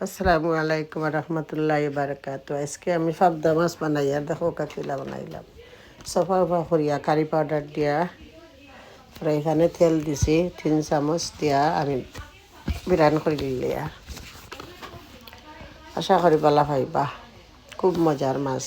আসসালামু আলাইকুম রহমতুল্লাহ বারকাত। আজকে আমি পাবদা মাছ বানাই আর দেখো কাকিলা বানাইলাম। সফা করিয়া কারি পাউডার দিয়া পরে এখানে তেল দিছি 3 চামচ দিয়া আমি বিরান করে দিলি আর আশা করি বালা পাইবা। খুব মজার মাছ।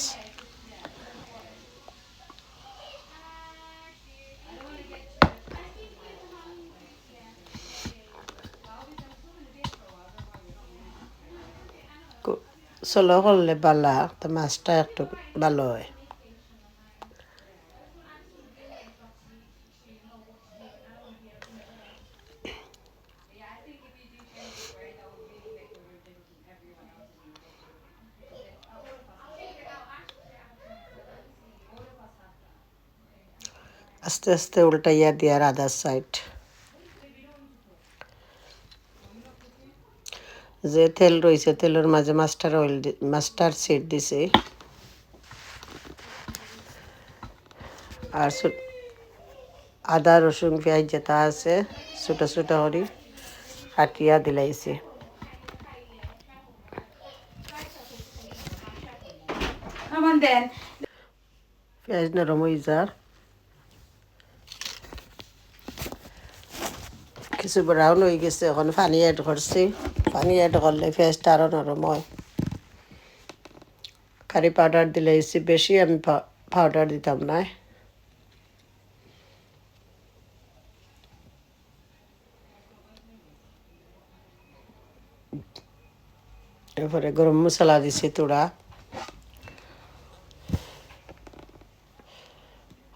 সলো করলে বালা তো মাছটা একটু ভালো হয়। আস্তে আস্তে উল্টাইয়া দিয়া আদার সাইড যে তেল রয়েছে তেলের মাঝে মাস্টার সিড দিছি আর আদা রসুন পেঁয়াজ যেটা আছে ছোটো ছোটো করে কাটিয়া দিলাইছি। পেঁয়াজ নরম হয়ে যার কিছু ব্রাউন হয়ে গেছে, এখন পানি অ্যাড করছি। পানি অ্যাড করলে পেঁয়াজটা আরও নরম হয়। কারি পাউডার দিলাইছি, বেশি আমি পাউডার দিতাম না। এরপরে গরম মশলা দিছি তোড়া,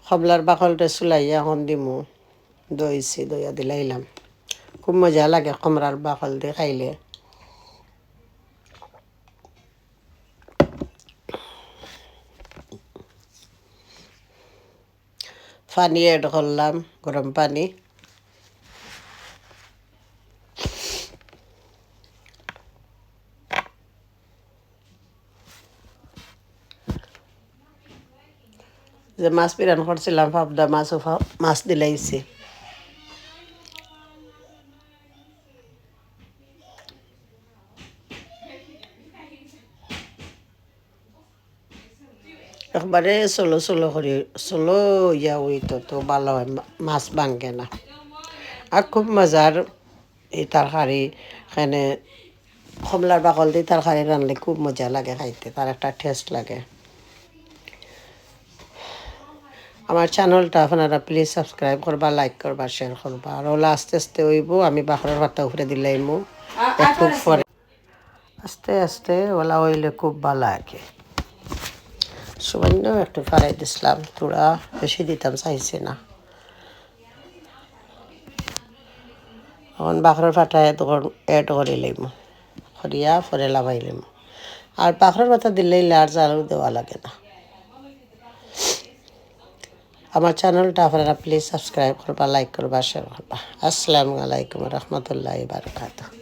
কমলার বাকলটা চুলাইয়া এখন দিমু, দইছি দইয়া দিলাইলাম। খুব মজা লাগে কমলার বাকল দিয়ে খাইলে। পানি অ্যাড করলাম, গরম পানি। যে মাছ বিরান করছিলাম পাবদা মাছও মাছ দিলাইছি। একবারে ষোলো ষোলো করে ষোলো ইয়া হইতো তো ভালো হয়, মাছ ভাঙ্গে না। আর খুব মজার এই তরকারি, এখানে কমলার বাকল দিয়ে তরকারি রানলে খুব মজা লাগে খাইতে, তার একটা টেস্ট লাগে। আমার চ্যানেলটা আপনারা প্লিজ সাবস্ক্রাইব করবা, লাইক করবা, শেয়ার করবা। আর ওলা আস্তে আস্তে হইব, আমি বাকরের পাতা উপরে দিলাইমু একটু পরে। আস্তে আস্তে ওলা হইলে খুব ভালো লাগে। সামান্য একটু ফারাই দিছিলাম, তোরা বেশি দিতাম চাইছি না। এখন বাকরের পাতা অ্যাড করে লইমু, করিয়া পরে লাভাই লইমু। আর বাকরের পাতা দিলেই আর জাল দেওয়া লাগে না। আমার চ্যানেলটা আপনারা প্লিজ সাবস্ক্রাইব করবা, লাইক করবা, শেয়ার করবা। আসসালামু আলাইকুম রহমতুল্লাহ বারকাতুহু।